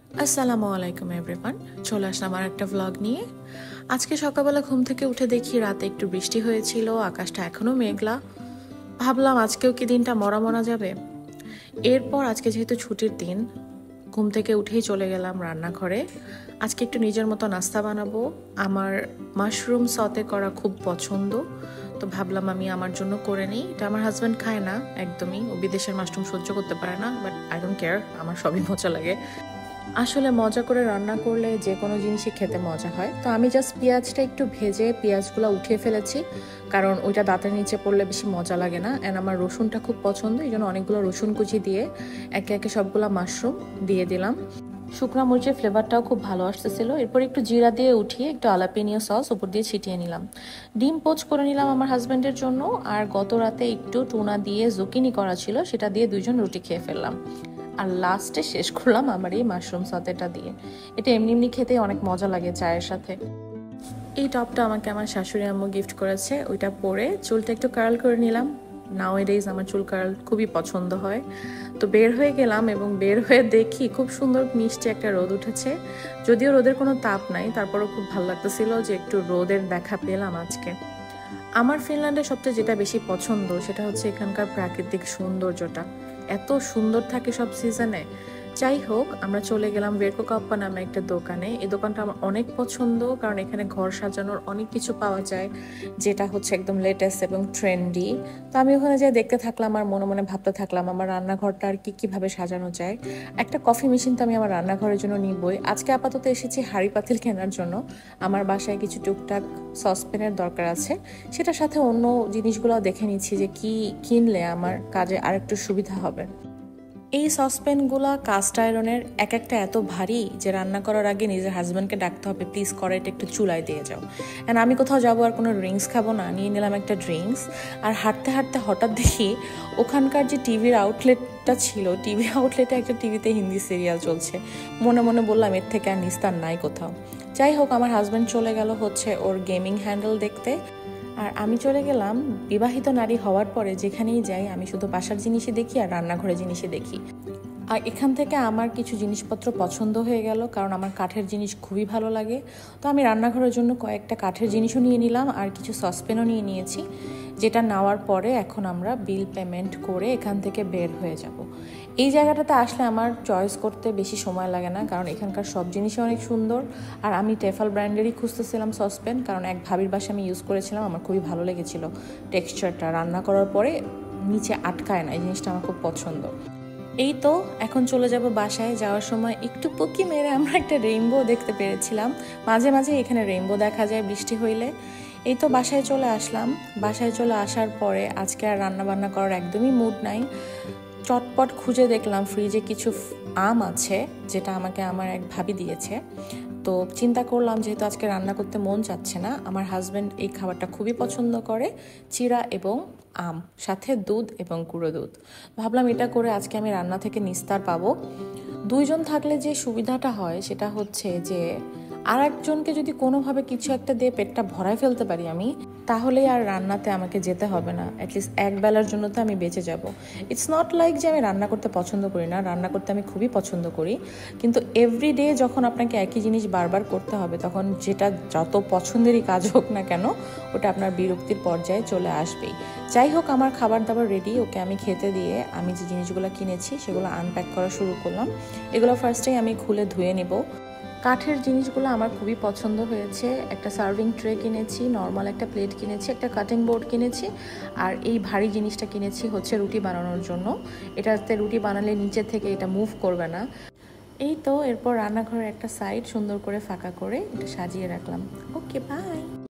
আসসালামু আলাইকুম এভরিওয়ান, চলে আসলাম আর একটা ভ্লগ নিয়ে। আজকে সকালবেলা ঘুম থেকে উঠে দেখি রাতে একটু বৃষ্টি হয়েছিল, আকাশটা এখনও মেঘলা। ভাবলাম আজকেও কি দিনটা মরা মরা যাবে। এরপর আজকে যেহেতু ছুটির দিন, ঘুম থেকে উঠেই চলে গেলাম রান্নাঘরে। আজকে একটু নিজের মতো নাস্তা বানাবো। আমার মাশরুম সতে করা খুব পছন্দ, তো ভাবলাম আমি আমার জন্য করে নিই। এটা আমার হাজব্যান্ড খায় না একদমই, ও বিদেশের মাশরুম সহ্য করতে পারে না, বাট আই ডোন্ট কেয়ার, আমার সবই মজা লাগে। আসলে মজা করে রান্না করলে যে কোনো জিনিসই খেতে মজা হয়। তো আমি জাস্ট পেঁয়াজটা একটু ভেজে পেঁয়াজগুলো উঠিয়ে ফেলেছি, কারণ ওইটা দাঁতের নিচে পড়লে বেশি মজা লাগে না। অ্যান্ড আমার রসুনটা খুব পছন্দ, এই জন্য অনেকগুলো রসুন কুচি দিয়ে একে একে সবগুলো মাশরুম দিয়ে দিলাম। শুকনো মরিচের ফ্লেভারটাও খুব ভালো আসতেছিল। এরপর একটু জিরা দিয়ে উঠিয়ে একটু আলাপিনিও সস উপর দিয়ে ছিটিয়ে নিলাম। ডিম পোচ করে নিলাম আমার হাজব্যান্ডের জন্য, আর গত রাতে একটু টুনা দিয়ে জুকিনি করা ছিল, সেটা দিয়ে দুইজন রুটি খেয়ে ফেললাম। আর লাস্টে শেষ করলাম আমার এই মাশরুম সতেটা দিয়ে। এটা এমনি এমনি খেতে অনেক মজা লাগে চায়ের সাথে। এই টপটা আমাকে আমার শাশুড়ি আম্মু গিফট করেছে, ওইটা পরে চুলটা একটু কার্ল করে নিলাম। নাওএডেজ আমার চুল কার্ল খুবই পছন্দ হয়। তো বের হয়ে গেলাম এবং বের হয়ে দেখি খুব সুন্দর মিষ্টি একটা রোদ উঠেছে। যদিও রোদের কোনো তাপ নাই, তারপরও খুব ভালো লাগতেছিল যে একটু রোদের দেখা পেলাম আজকে। আমার ফিনল্যান্ডে সবচেয়ে যেটা বেশি পছন্দ সেটা হচ্ছে এখানকার প্রাকৃতিক সৌন্দর্যটা। এত সুন্দর থাকে সব সিজনে। যাই হোক, আমরা চলে গেলাম ভেরকোকাপ্পা নামে একটা দোকানে। এই দোকানটা আমার অনেক পছন্দ, কারণ এখানে ঘর সাজানোর অনেক কিছু পাওয়া যায়, যেটা হচ্ছে একদম লেটেস্ট এবং ট্রেন্ডি। তো আমি ওখানে যাই দেখতে থাকলাম আর মনে মনে ভাবতে থাকলাম আমার রান্নাঘরটা আর কিভাবে সাজানো যায়। একটা কফি মেশিন তো আমি আমার রান্নাঘরের জন্য নিবই। আজকে আপাতত এসেছি হাঁড়ি পাতিল কেনার জন্য। আমার বাসায় কিছু টুকটাক সসপ্যানের দরকার আছে, সেটার সাথে অন্য জিনিসগুলো দেখে নিচ্ছি যে কি কিনলে আমার কাজে আরেকটু সুবিধা হবে। এই সসপ্যানগুলো কাস্ট আয়রনের, এক একটা এত ভারী যে রান্না করার আগে নিজের হাজব্যান্ডকে ডাকতে হবে, প্লিজ কড়াইটা একটু চুলায় দিয়ে যাও। অ্যান্ড আমি কোথাও যাবো আর কোনো ড্রিঙ্কস খাবো না, নিয়ে নিলাম একটা ড্রিঙ্কস। আর হাঁটতে হাঁটতে হঠাৎ দেখি ওখানকার যে টিভির আউটলেটটা ছিল, টিভি আউটলেটে একটা টিভিতে হিন্দি সিরিয়াল চলছে। মনে মনে বললাম এর থেকে আর নিস্তার নাই কোথাও। যাই হোক, আমার হাজব্যান্ড চলে গেল হচ্ছে ওর গেমিং হ্যান্ডেল দেখতে, আর আমি চলে গেলাম। বিবাহিত নারী হওয়ার পরে যেখানেই যাই আমি শুধু বাসার জিনিসই দেখি আর রান্নাঘরের জিনিসই দেখি। আর এখান থেকে আমার কিছু জিনিসপত্র পছন্দ হয়ে গেল, কারণ আমার কাঠের জিনিস খুবই ভালো লাগে। তো আমি রান্নাঘরের জন্য কয়েকটা কাঠের জিনিসও নিয়ে নিলাম আর কিছু সসপ্যানও নিয়ে নিয়েছি, যেটা নেওয়ার পরে এখন আমরা বিল পেমেন্ট করে এখান থেকে বের হয়ে যাব। এই জায়গাটাতে আসলে আমার চয়েস করতে বেশি সময় লাগে না, কারণ এখানকার সব জিনিসই অনেক সুন্দর। আর আমি টেফাল ব্র্যান্ডেরই খুঁজতেছিলাম সসপ্যান, কারণ এক ভাবির বাসায় আমি ইউজ করেছিলাম, আমার খুবই ভালো লেগেছিল টেক্সচারটা। রান্না করার পরে নিচে আটকায় না, এই জিনিসটা আমার খুব পছন্দ। এই তো এখন চলে যাব বাসায়। যাওয়ার সময় একটু পুকি মেরে আমরা একটা রেইনবো দেখতে পেরেছিলাম। মাঝে মাঝে এখানে রেইনবো দেখা যায় বৃষ্টি হইলে। এই তো বাসায় চলে আসলাম। বাসায় চলে আসার পরে আজকে আর রান্না বান্না করার একদমই মুড নাই। চটপট খুঁজে দেখলাম ফ্রিজে কিছু আম আছে, যেটা আমাকে আমার এক ভাবি দিয়েছে। তো চিন্তা করলাম যেহেতু আজকে রান্না করতে মন চাচ্ছে না, আমার হাজব্যান্ড এই খাবারটা খুবই পছন্দ করে, চিড়া এবং আম, সাথে দুধ এবং গুঁড়ো দুধ। ভাবলাম এটা করে আজকে আমি রান্না থেকে নিস্তার পাবো। দুইজন থাকলে যে সুবিধাটা হয় সেটা হচ্ছে যে আর একজনকে যদি কোনোভাবে কিছু একটা দিয়ে পেটটা ভরায় ফেলতে পারি আমি, তাহলেই আর রান্নাতে আমাকে যেতে হবে না। অ্যাটলিস্ট এক বেলার জন্য তো আমি বেঁচে যাব। ইটস নট লাইক যে আমি রান্না করতে পছন্দ করি না, রান্না করতে আমি খুবই পছন্দ করি। কিন্তু এভরিডে যখন আপনাকে একই জিনিস বারবার করতে হবে, তখন যেটা যত পছন্দেরই কাজ হোক না কেন, ওটা আপনার বিরক্তির পর্যায়ে চলে আসবেই। যাই হোক, আমার খাবার দাবার রেডি, ওকে আমি খেতে দিয়ে আমি যে জিনিসগুলো কিনেছি সেগুলো আনপ্যাক করা শুরু করলাম। এগুলো ফার্স্টেই আমি খুলে ধুয়ে নেব। কাঠের জিনিসগুলো আমার খুবই পছন্দ হয়েছে। একটা সার্ভিং ট্রে কিনেছি, নর্মাল একটা প্লেট কিনেছি, একটা কাটিং বোর্ড কিনেছি, আর এই ভারী জিনিসটা কিনেছি হচ্ছে রুটি বানানোর জন্য। এটাতে রুটি বানালে নিচে থেকে এটা মুভ করবে না। এই তো এরপর রান্নাঘরের একটা সাইড সুন্দর করে ফাঁকা করে এটা সাজিয়ে রাখলাম। ওকে, বাই।